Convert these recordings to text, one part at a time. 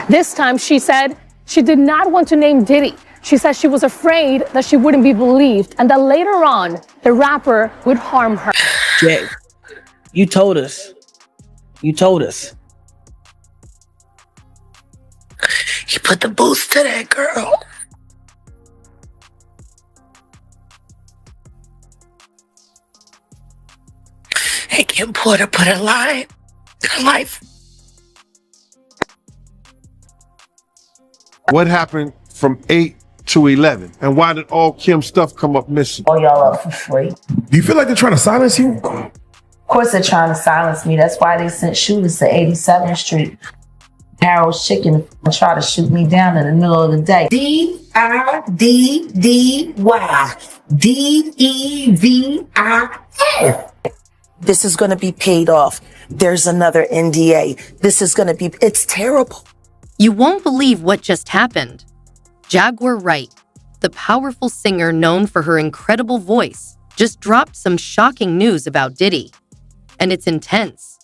This time, she said she did not want to name Diddy. She said she was afraid that she wouldn't be believed and that later on, the rapper would harm her. Jay, you told us. You told us. You put the boost to that girl. Hey, Kim Porter put a line in her life. What happened from 8 to 11? And why did all Kim's stuff come up missing? All y'all up for free. Do you feel like they're trying to silence you? Of course they're trying to silence me. That's why they sent shooters to 87th Street. Harold's Chicken and try to shoot me down in the middle of the day. D-I-D-D-Y. D-E-V-I-S. This is going to be paid off. There's another NDA. This is going to be, it's terrible. You won't believe what just happened. Jaguar Wright, the powerful singer known for her incredible voice, just dropped some shocking news about Diddy. And it's intense.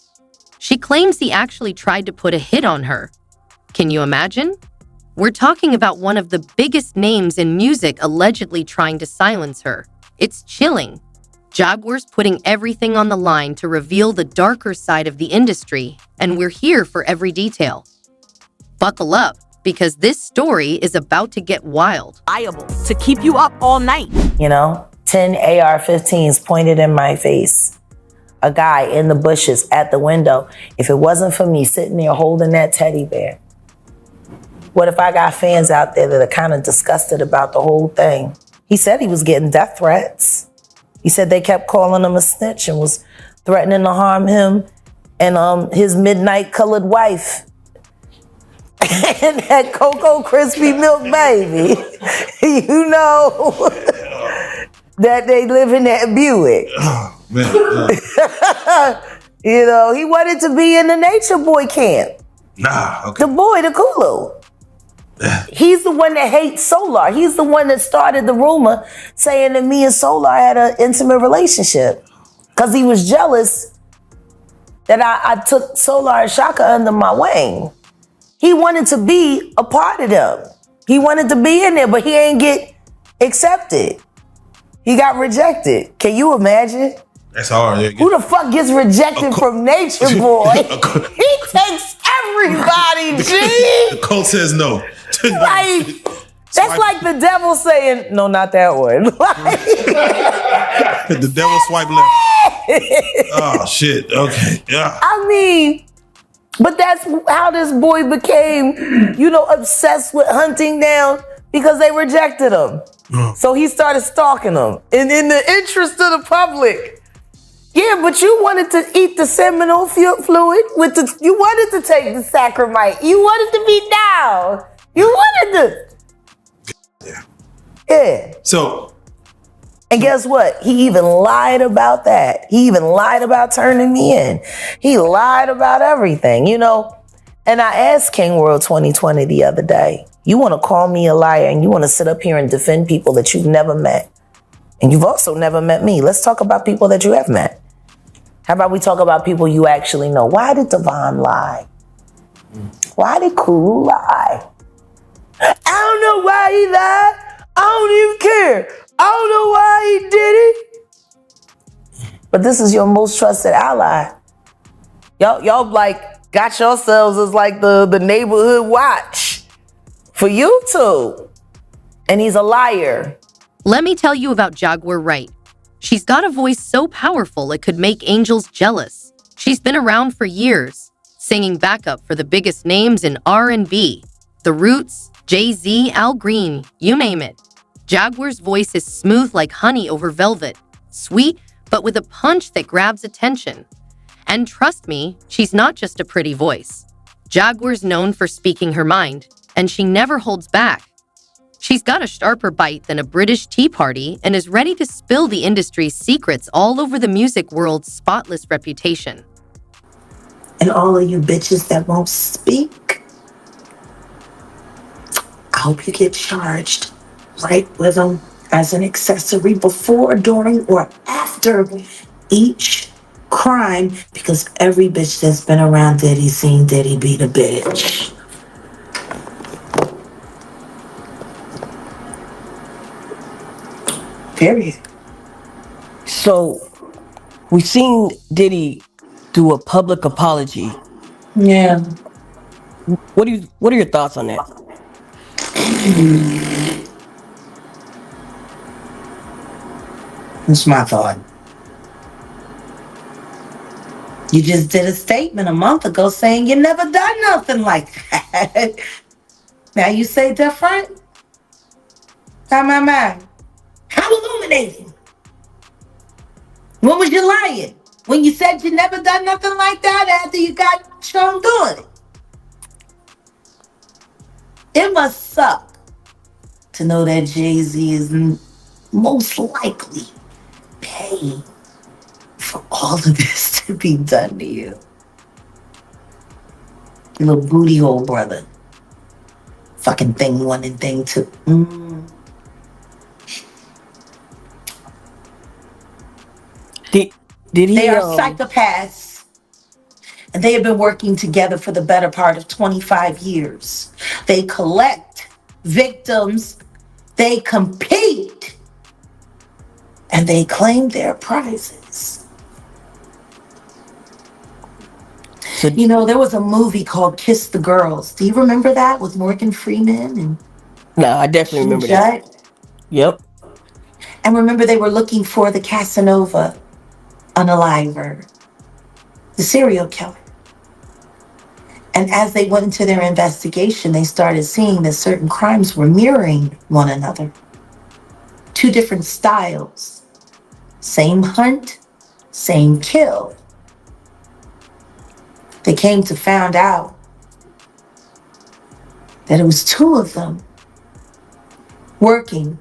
She claims he actually tried to put a hit on her. Can you imagine? We're talking about one of the biggest names in music allegedly trying to silence her. It's chilling. Jaguar's putting everything on the line to reveal the darker side of the industry, and we're here for every detail. Buckle up, because this story is about to get wild. Liable to keep you up all night. You know, 10 AR-15s pointed in my face. A guy in the bushes at the window. If it wasn't for me sitting there holding that teddy bear, what if I got fans out there that are kind of disgusted about the whole thing? He said he was getting death threats. He said they kept calling him a snitch and was threatening to harm him and his midnight colored wife. And that Cocoa Crispy Milk baby. You know that they live in that Buick. Oh, man. You know, he wanted to be in the Nature Boy camp. Nah, okay. The boy, the Kulu. He's the one that hates Solar. He's the one that started the rumor saying that me and Solar had an intimate relationship. Because he was jealous that I took Solar and Shaka under my wing. He wanted to be a part of them. He wanted to be in there, but he ain't get accepted. He got rejected. Can you imagine? That's hard. Yeah. Who the fuck gets rejected from Nature Boy? He takes everybody, G. The cult says no. Like, that's like the devil saying, no, not that one. The devil swipe left. Oh, shit. Okay. Yeah. I mean, but that's how this boy became, you know, obsessed with hunting down because they rejected him. So he started stalking them. And in the interest of the public. Yeah, but you wanted to eat the seminal fluid you wanted to take the sacramite. You wanted to be down. You wanted to. Yeah. So. And guess what? He even lied about that. He even lied about turning me in. He lied about everything, you know. And I asked King World 2020 the other day, you want to call me a liar and you want to sit up here and defend people that you've never met. And you've also never met me. Let's talk about people that you have met. How about we talk about people you actually know? Why did Devon lie? Why did Kulu lie? I don't know why he lied. I don't even care. I don't know why he did it. But this is your most trusted ally. Y'all like got yourselves as like the neighborhood watch for YouTube. And he's a liar. Let me tell you about Jaguar Wright. She's got a voice so powerful it could make angels jealous. She's been around for years, singing backup for the biggest names in R&B. The Roots, Jay-Z, Al Green, you name it. Jaguar's voice is smooth like honey over velvet, sweet, but with a punch that grabs attention. And trust me, she's not just a pretty voice. Jaguar's known for speaking her mind, and she never holds back. She's got a sharper bite than a British tea party and is ready to spill the industry's secrets all over the music world's spotless reputation. And all of you bitches that won't speak, I hope you get charged right with them as an accessory before, during, or after each crime, because every bitch that's been around Diddy seen Diddy beat a bitch. Period. So we seen Diddy do a public apology. Yeah. What are your thoughts on that? That's my thought. You just did a statement a month ago saying you never done nothing like that. Now you say different? My. How illuminating? When was you lying? When you said you never done nothing like that after you got shown doing it? It must suck to know that Jay-Z is most likely paying for all of this to be done to you. You little booty hole brother. Fucking thing one and thing two. Did he? They are psychopaths. And they have been working together for the better part of 25 years. They collect victims. They compete. And they claim their prizes. So, you know, there was a movie called Kiss the Girls. Do you remember that with Morgan Freeman and no, I definitely remember that. Yep. And remember, they were looking for the Casanova unaliver, the serial killer. And as they went into their investigation, they started seeing that certain crimes were mirroring one another. Two different styles. Same hunt, same kill. They came to find out that it was two of them working,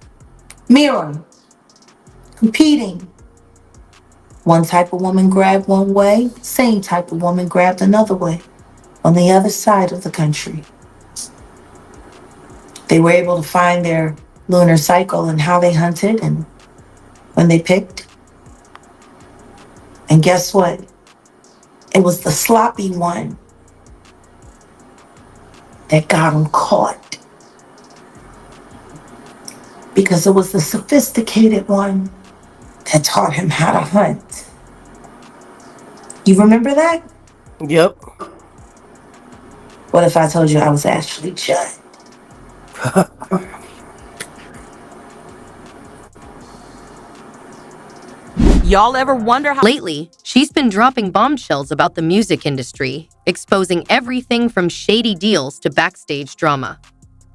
mirroring, competing. One type of woman grabbed one way, same type of woman grabbed another way on the other side of the country. They were able to find their lunar cycle and how they hunted and when they picked. And guess what? It was the sloppy one that got him caught. Because it was the sophisticated one that taught him how to hunt. You remember that? Yep. What if I told you I was Ashley Judd? Y'all ever wonder how... Lately, she's been dropping bombshells about the music industry, exposing everything from shady deals to backstage drama.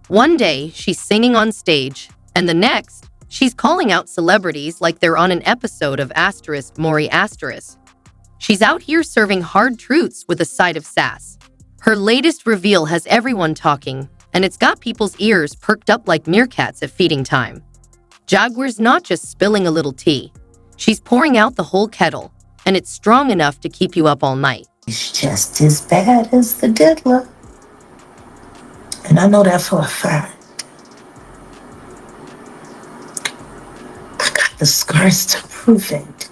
One day, she's singing on stage, and the next, she's calling out celebrities like they're on an episode of Maury Asterisk. She's out here serving hard truths with a side of sass. Her latest reveal has everyone talking, and it's got people's ears perked up like meerkats at feeding time. Jaguar's not just spilling a little tea. She's pouring out the whole kettle, and it's strong enough to keep you up all night. It's just as bad as the diddler. And I know that for a fact. I got the scars to prove it.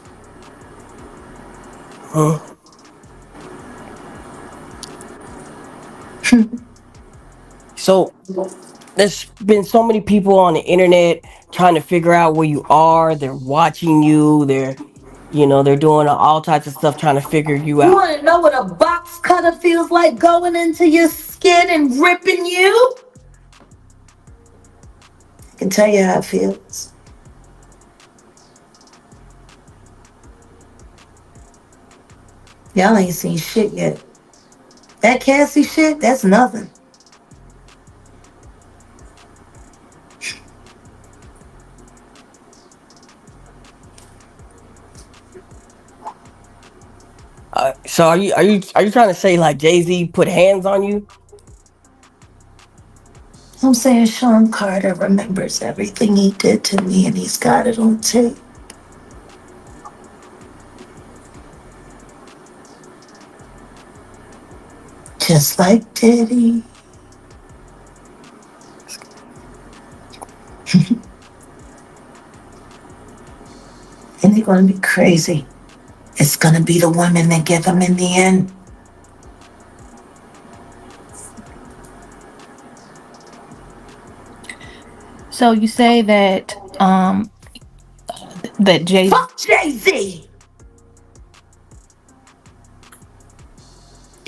So there's been so many people on the internet trying to figure out where you are. They're watching you. They're doing all types of stuff trying to figure you out. You want to know what a box cutter feels like going into your skin and ripping you? I can tell you how it feels. Y'all ain't seen shit yet. That Cassie shit, that's nothing. So are you trying to say like Jay-Z put hands on you? I'm saying Sean Carter remembers everything he did to me and he's got it on tape. Just like Diddy. And they're gonna be crazy. It's gonna be the women that get them in the end. So you say that that Jay. Fuck Jay-Z.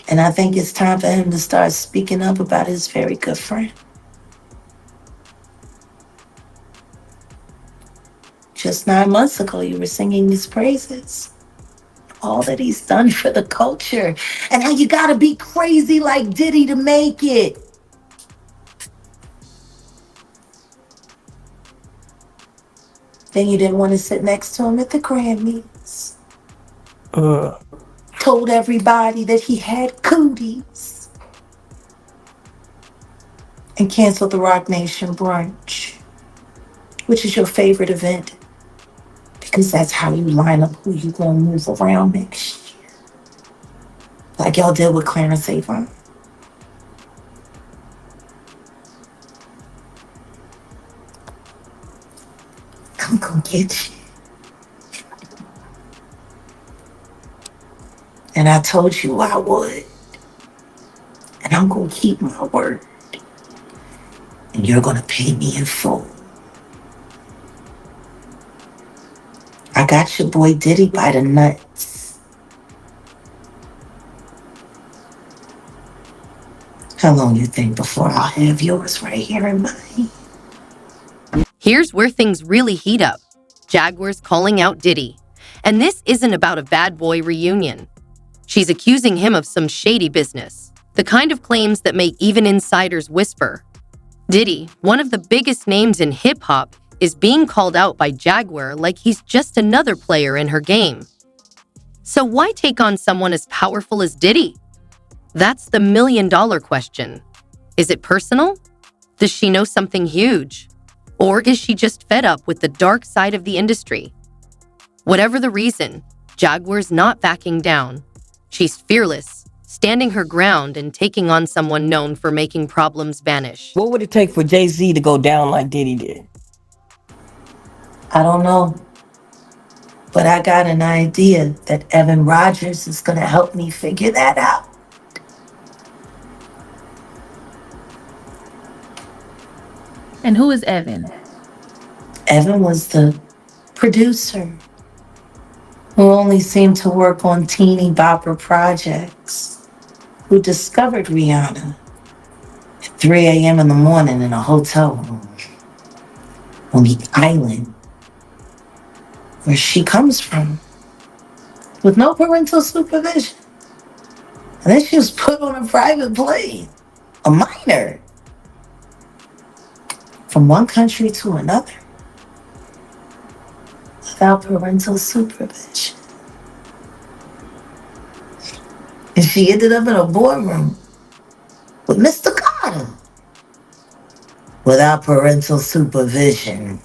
And I think it's time for him to start speaking up about his very good friend. Just 9 months ago, you were singing his praises. All that he's done for the culture. And how you gotta be crazy like Diddy to make it. Then you didn't want to sit next to him at the Grammys. Told everybody that he had cooties. And canceled the Rock Nation brunch, which is your favorite event. Because that's how you line up who you gonna move around next year. Like y'all did with Clarence Avant. I'm gonna get you. And I told you I would. And I'm gonna keep my word. And you're gonna pay me in full. I got your boy Diddy by the nuts. How long you think before I'll have yours right here in mine? Here's where things really heat up. Jaguar's calling out Diddy. And this isn't about a bad boy reunion. She's accusing him of some shady business, the kind of claims that make even insiders whisper. Diddy, one of the biggest names in hip-hop, is being called out by Jaguar like he's just another player in her game. So why take on someone as powerful as Diddy? That's the million-dollar question. Is it personal? Does she know something huge? Or is she just fed up with the dark side of the industry? Whatever the reason, Jaguar's not backing down. She's fearless, standing her ground and taking on someone known for making problems vanish. What would it take for Jay-Z to go down like Diddy did? I don't know. But I got an idea that Evan Rogers is gonna help me figure that out. And who is Evan? Evan was the producer who only seemed to work on teeny bopper projects, who discovered Rihanna at 3 a.m. in the morning in a hotel room on the island where she comes from, with no parental supervision. And then she was put on a private plane, a minor, from one country to another, without parental supervision. And she ended up in a boardroom with Mr. Carter, without parental supervision.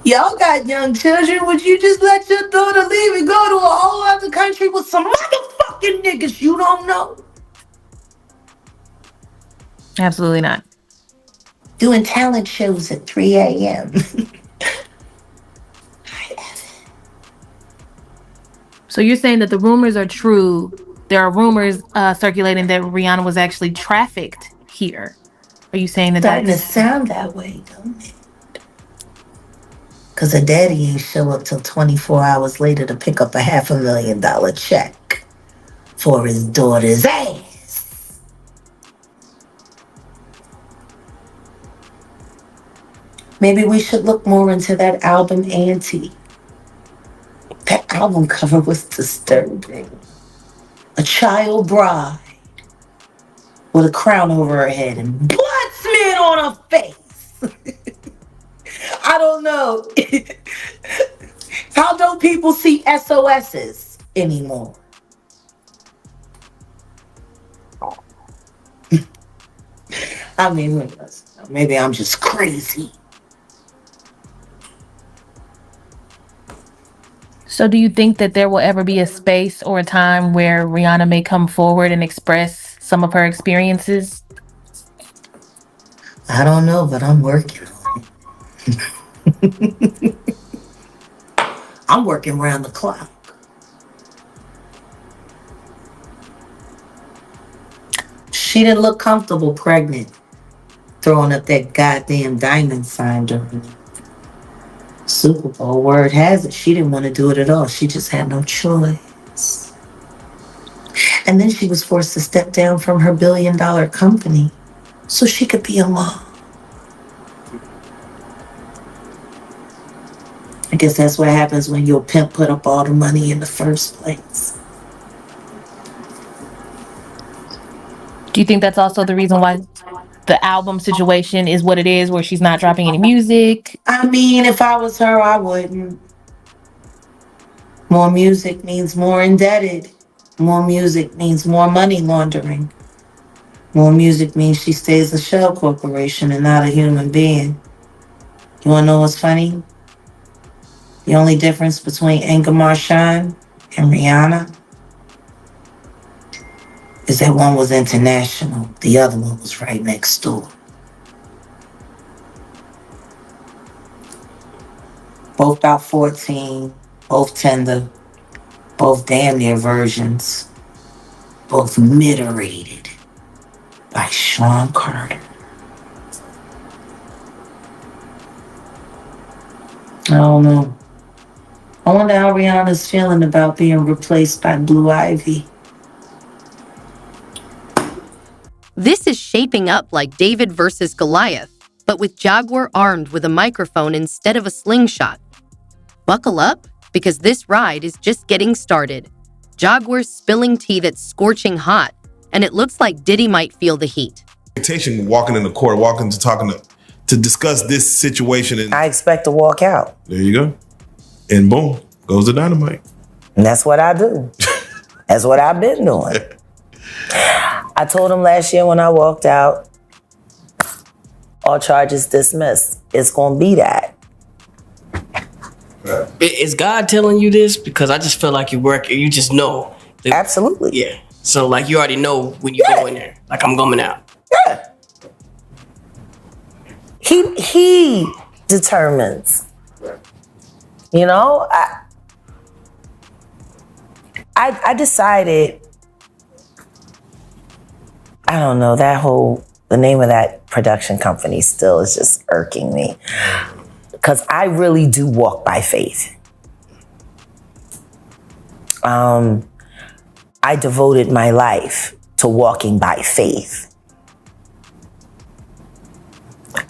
Y'all got young children. Would you just let your daughter leave and go to a whole other country with some motherfucking niggas you don't know? Absolutely not. Doing talent shows at 3 a.m. So you're saying that the rumors are true. There are rumors circulating that Rihanna was actually trafficked here. Are you saying that Starting to that's... sound that way, don't it? Because her daddy ain't show up till 24 hours later to pick up a $500,000 check for his daughter's ass. Maybe we should look more into that album, Auntie. That album cover was disturbing. A child bride with a crown over her head and blood smeared on her face. I don't know. How don't people see SOSs anymore? I mean, maybe I'm just crazy. So do you think that there will ever be a space or a time where Rihanna may come forward and express some of her experiences? I don't know, but I'm working on it. I'm working around the clock. She didn't look comfortable pregnant throwing up that goddamn diamond sign during the Super Bowl. Word has it, she didn't want to do it at all. She just had no choice. And then she was forced to step down from her billion-dollar company so she could be a mom. I guess that's what happens when your pimp put up all the money in the first place. Do you think that's also the reason why the album situation is what it is, where she's not dropping any music? I mean, if I was her, I wouldn't. More music means more indebted. More music means more money laundering. More music means she stays a shell corporation and not a human being. You wanna know what's funny? The only difference between Inga Marchand and Rihanna is that one was international, the other one was right next door. Both about 14, both tender, both damn near versions, both mid-rated by Sean Carter. I don't know. I wonder how Rihanna's feeling about being replaced by Blue Ivy. This is shaping up like David versus Goliath, but with Jaguar armed with a microphone instead of a slingshot. Buckle up, because this ride is just getting started. Jaguar's spilling tea that's scorching hot, and it looks like Diddy might feel the heat. Walking in the court, walking to talking to discuss this situation. And I expect to walk out. There you go. And boom, goes the dynamite. And that's what I do. That's what I've been doing. I told him last year when I walked out, all charges dismissed. It's gonna be that. Is God telling you this? Because I just feel like you just know. Absolutely. Yeah. So like you already know when you go in there. Like I'm coming out. Yeah. He determines. You know, I decided, I don't know, the name of that production company still is just irking me. Because I really do walk by faith. I devoted my life to walking by faith.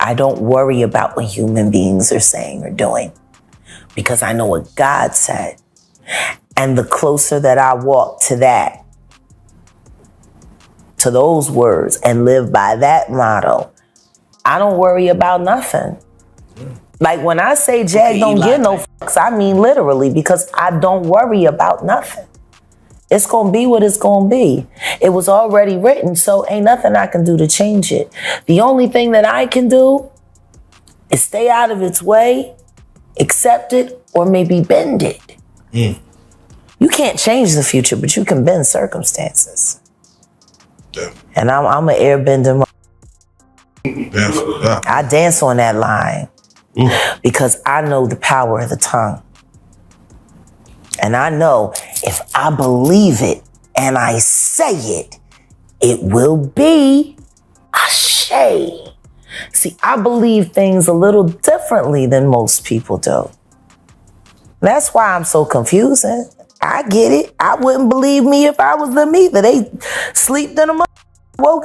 I don't worry about what human beings are saying or doing, because I know what God said. And the closer that I walk to that, to those words, and live by that motto, I don't worry about nothing. Like when I say Jag don't give no fucks, I mean literally, because I don't worry about nothing. It's gonna be what it's gonna be. It was already written, so ain't nothing I can do to change it. The only thing that I can do is stay out of its way, accept it, or maybe bend it. You can't change the future, but you can bend circumstances. Yeah. And I'm an airbender. I dance on that line because I know the power of the tongue. And I know if I believe it and I say it, it will be ashe. See, I believe things a little differently than most people do. That's why I'm so confusing. I get it. I wouldn't believe me if I was them either. They sleeped in a woke.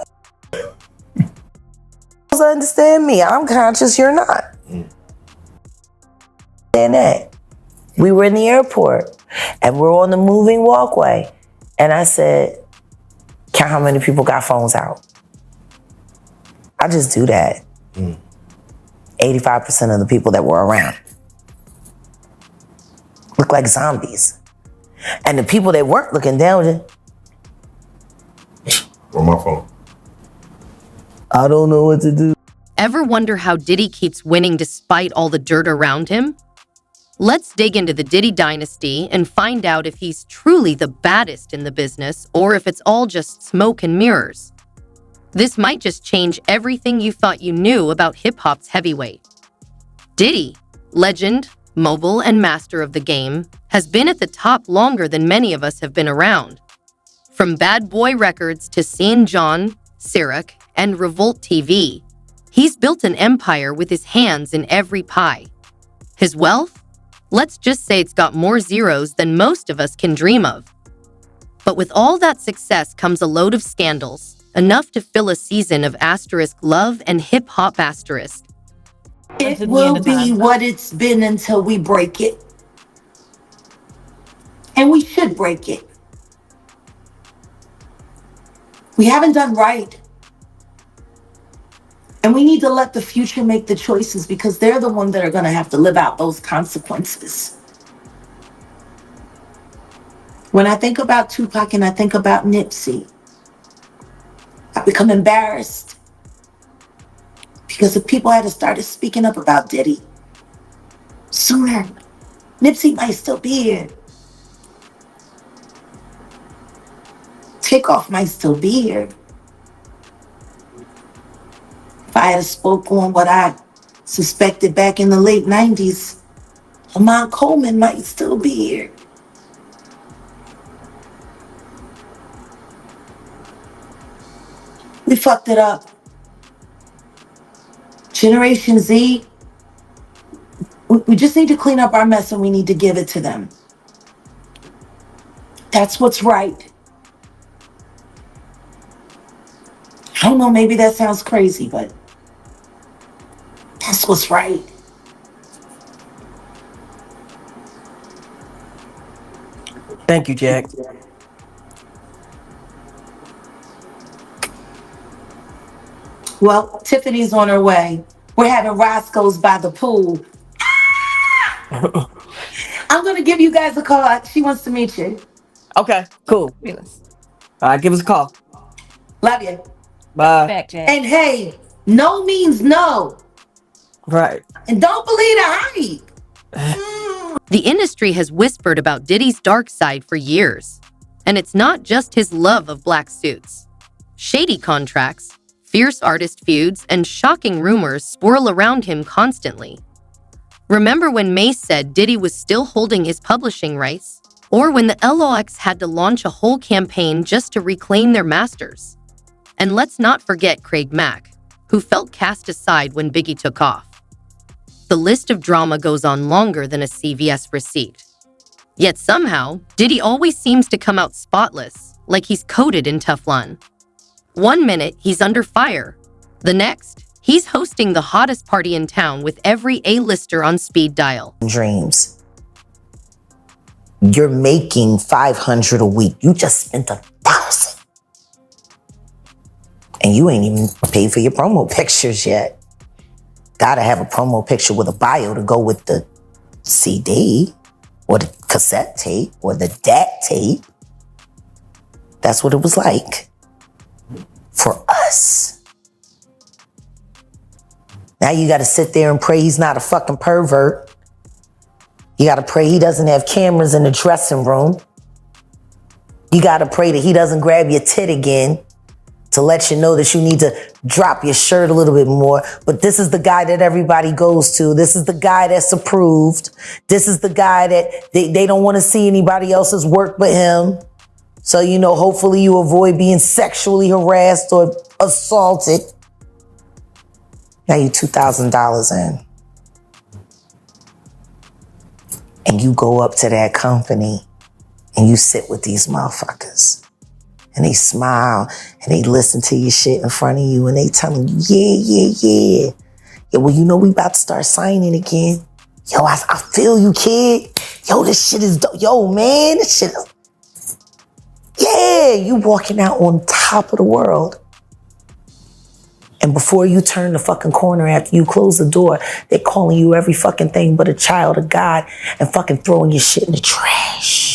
Understand me. I'm conscious, you're not. And that. We were in the airport and we're on the moving walkway. And I said, count how many people got phones out. I just do that. 85% of the people that were around look like zombies. And the people that weren't looking down, on my phone. I don't know what to do. Ever wonder how Diddy keeps winning despite all the dirt around him? Let's dig into the Diddy dynasty and find out if he's truly the baddest in the business or if it's all just smoke and mirrors. This might just change everything you thought you knew about hip-hop's heavyweight. Diddy, legend, mogul, and master of the game, has been at the top longer than many of us have been around. From Bad Boy Records to St. John, Ciroc, and Revolt TV, He's built an empire with his hands in every pie. His wealth? Let's just say it's got more zeros than most of us can dream of. But with all that success comes a load of scandals, enough to fill a season of asterisk love and hip-hop asterisk. It will be what it's been until we break it. And we should break it. We haven't done right. And we need to let the future make the choices because they're the ones that are going to have to live out those consequences. When I think about Tupac and I think about Nipsey, I become embarrassed because if people had started speaking up about Diddy sooner, Nipsey might still be here. Takeoff might still be here. If I had spoke on what I suspected back in the late 90s, Lamont Coleman might still be here. We fucked it up. Generation Z, we just need to clean up our mess and we need to give it to them. That's what's right. I don't know, maybe that sounds crazy, but that's what's right. Thank you, Jack. Well, Tiffany's on her way. We're having Roscoe's by the pool. I'm going to give you guys a call. She wants to meet you. Okay, cool. All right, give us a call. Love you. Bye. Back, Jack. And hey, no means no. Right. And don't believe the hype. The industry has whispered about Diddy's dark side for years. And it's not just his love of black suits. Shady contracts, fierce artist feuds, and shocking rumors swirl around him constantly. Remember when Mace said Diddy was still holding his publishing rights? Or when the LOX had to launch a whole campaign just to reclaim their masters? And let's not forget Craig Mack, who felt cast aside when Biggie took off. The list of drama goes on longer than a CVS receipt. Yet somehow, Diddy always seems to come out spotless, like he's coated in Teflon. One minute, he's under fire. The next, he's hosting the hottest party in town with every A-lister on speed dial. Dreams. You're making $500 a week. You just spent $1,000. And you ain't even paid for your promo pictures yet. Gotta have a promo picture with a bio to go with the CD or the cassette tape or the DAT tape. That's what it was like for us. Now you gotta sit there and pray he's not a fucking pervert. You gotta pray he doesn't have cameras in the dressing room. You gotta pray that he doesn't grab your tit again to let you know that you need to drop your shirt a little bit more. But this is the guy that everybody goes to. This is the guy that's approved. This is the guy that they don't want to see anybody else's work but him. So, you know, hopefully you avoid being sexually harassed or assaulted. Now you $2,000 in. And you go up to that company and you sit with these motherfuckers. And they smile and they listen to your shit in front of you and they telling you, yeah. Yeah, well, you know, we about to start signing again. Yo, I feel you, kid. Yo, this shit is dope. Yo, man, this shit is... Yeah, you walking out on top of the world. And before you turn the fucking corner, after you close the door, they're calling you every fucking thing but a child of God and fucking throwing your shit in the trash.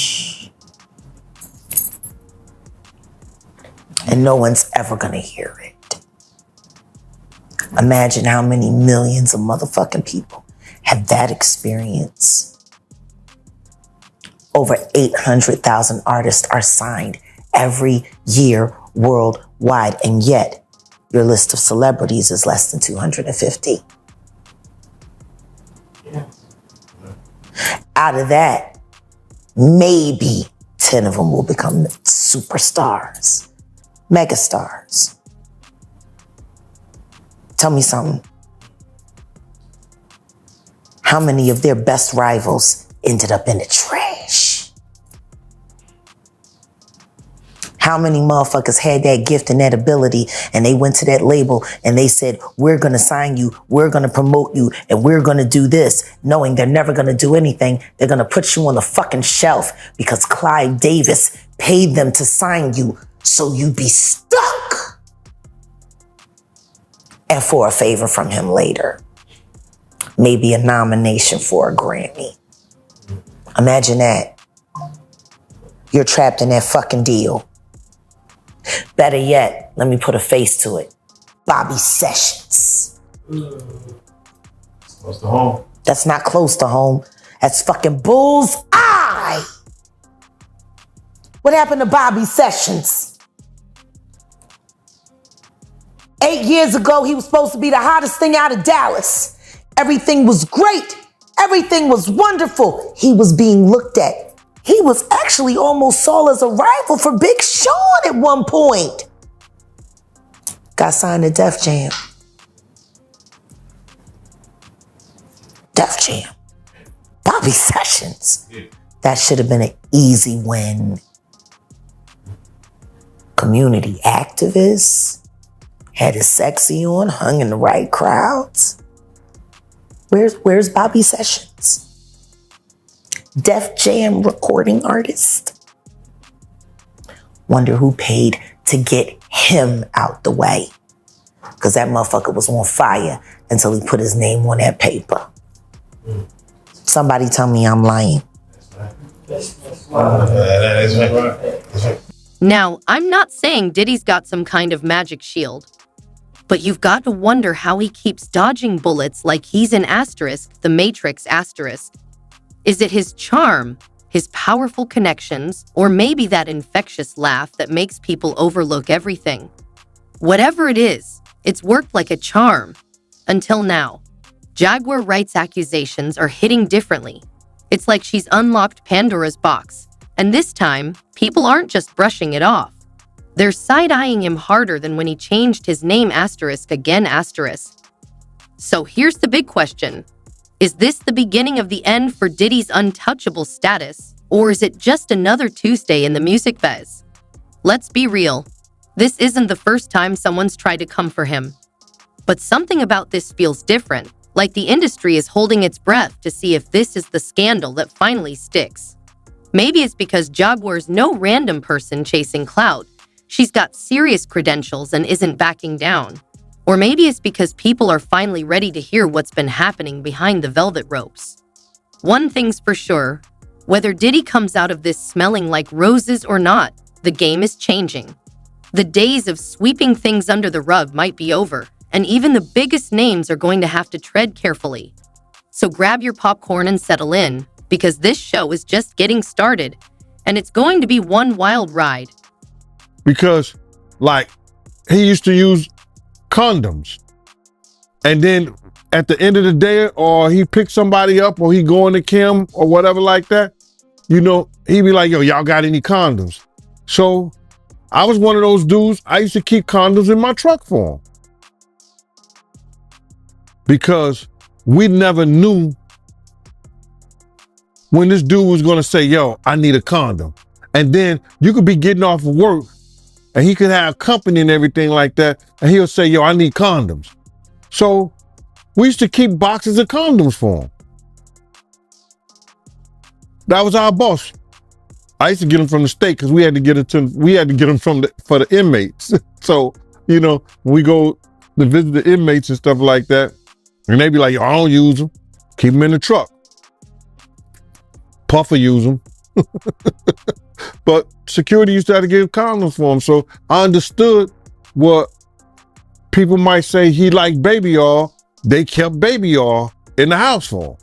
And no one's ever gonna hear it. Imagine how many millions of motherfucking people have that experience. Over 800,000 artists are signed every year worldwide, and yet your list of celebrities is less than 250. Out of that, maybe 10 of them will become superstars. Megastars. Tell me something. How many of their best rivals ended up in the trash? How many motherfuckers had that gift and that ability and they went to that label and they said, we're going to sign you, we're going to promote you, and we're going to do this, knowing they're never going to do anything. They're going to put you on the fucking shelf because Clive Davis paid them to sign you so you be stuck. And for a favor from him later, maybe a nomination for a Grammy. Imagine that. You're trapped in that fucking deal. Better yet, let me put a face to it. Bobby Sessions. Close to home. That's not close to home. That's fucking bull's eye. What happened to Bobby Sessions? 8 years ago, he was supposed to be the hottest thing out of Dallas. Everything was great. Everything was wonderful. He was being looked at. He was actually almost saw as a rival for Big Sean at one point. Got signed to Def Jam. Def Jam. Bobby Sessions. That should have been an easy win. Community activist. Had his sexy on, hung in the right crowds. Where's Bobby Sessions? Def Jam recording artist. Wonder who paid to get him out the way. Because that motherfucker was on fire until he put his name on that paper. Somebody tell me I'm lying. Now, I'm not saying Diddy's got some kind of magic shield, but you've got to wonder how he keeps dodging bullets like he's in Asterisk, the Matrix Asterisk. Is it his charm, his powerful connections, or maybe that infectious laugh that makes people overlook everything? Whatever it is, it's worked like a charm. Until now. Jaguar Wright's accusations are hitting differently. It's like she's unlocked Pandora's box, and this time, people aren't just brushing it off. They're side-eyeing him harder than when he changed his name Asterisk again Asterisk. So here's the big question. Is this the beginning of the end for Diddy's untouchable status, or is it just another Tuesday in the music biz? Let's be real. This isn't the first time someone's tried to come for him. But something about this feels different, like the industry is holding its breath to see if this is the scandal that finally sticks. Maybe it's because Jaguar's no random person chasing clout. She's got serious credentials and isn't backing down. Or maybe it's because people are finally ready to hear what's been happening behind the velvet ropes. One thing's for sure, whether Diddy comes out of this smelling like roses or not, the game is changing. The days of sweeping things under the rug might be over, and even the biggest names are going to have to tread carefully. So grab your popcorn and settle in, because this show is just getting started, and it's going to be one wild ride. Because, like, he used to use condoms. And then at the end of the day, or he pick somebody up, or he going to Kim or whatever like that, you know, he'd be like, yo, y'all got any condoms? So I was one of those dudes, I used to keep condoms in my truck for him. Because we never knew when this dude was gonna say, yo, I need a condom. And then you could be getting off of work and he could have company and everything like that. And he'll say, yo, I need condoms. So we used to keep boxes of condoms for him. That was our boss. I used to get them from the state because we had to get them for the inmates. So, you know, we go to visit the inmates and stuff like that. And they be like, yo, I don't use them. Keep them in the truck. Puffer use them. But security used to have to give condoms for him. So I understood what people might say he liked baby oil. They kept baby oil in the house for him.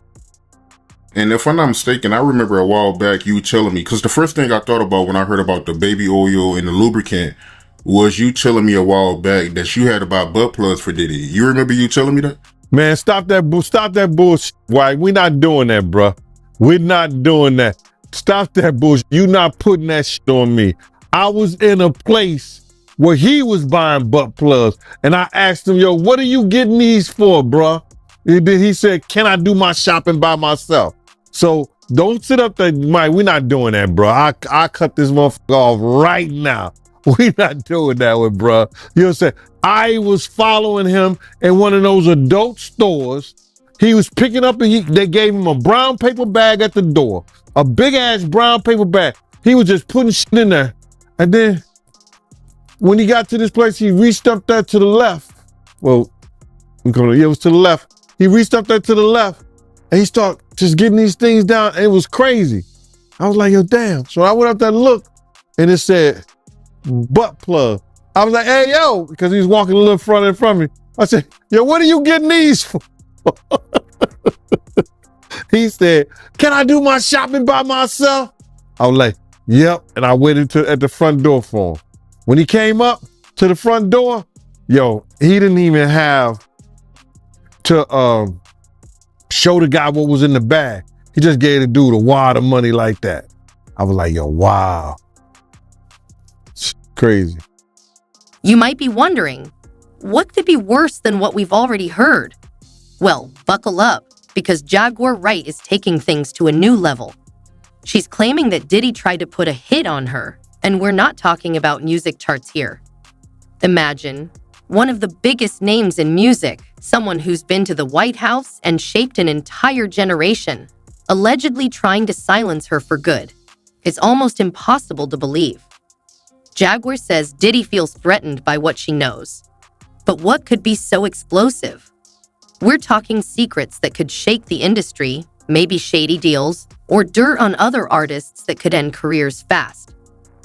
And if I'm not mistaken, I remember a while back you telling me, because the first thing I thought about when I heard about the baby oil and the lubricant was you telling me a while back that you had to buy butt plugs for Diddy. You remember you telling me that? Man, stop that bullshit. Why? We're not doing that, bruh. We're not doing that. Stop that bullshit. You not putting that shit on me. I was in a place where he was buying butt plugs. And I asked him, yo, what are you getting these for, bruh? He said, can I do my shopping by myself? So don't sit up there, Mike. We're not doing that, bro. I cut this motherfucker off right now. We're not doing that with, bro. You know what I'm saying? I was following him in one of those adult stores. He was picking up, and they gave him a brown paper bag at the door, a big ass brown paper bag. He was just putting shit in there. And then when he got to this place, he reached up there to the left. Well, it was to the left. He reached up there to the left, and he started just getting these things down, and it was crazy. I was like, yo, damn. So I went up there to look, and it said, butt plug. I was like, hey, yo, because he was walking a little further in front of me. I said, yo, what are you getting these for? He said, can I do my shopping by myself? I was like, yep. And I waited at the front door for him. When he came up to the front door, yo, he didn't even have to show the guy what was in the bag. He just gave the dude a wad of money like that. I was like, yo, wow. It's crazy. You might be wondering, what could be worse than what we've already heard? Well, buckle up, because Jaguar Wright is taking things to a new level. She's claiming that Diddy tried to put a hit on her, and we're not talking about music charts here. Imagine one of the biggest names in music, someone who's been to the White House and shaped an entire generation, allegedly trying to silence her for good. It's almost impossible to believe. Jaguar says Diddy feels threatened by what she knows. But what could be so explosive? We're talking secrets that could shake the industry, maybe shady deals, or dirt on other artists that could end careers fast.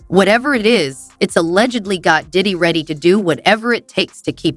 Whatever it is, it's allegedly got Diddy ready to do whatever it takes to keep it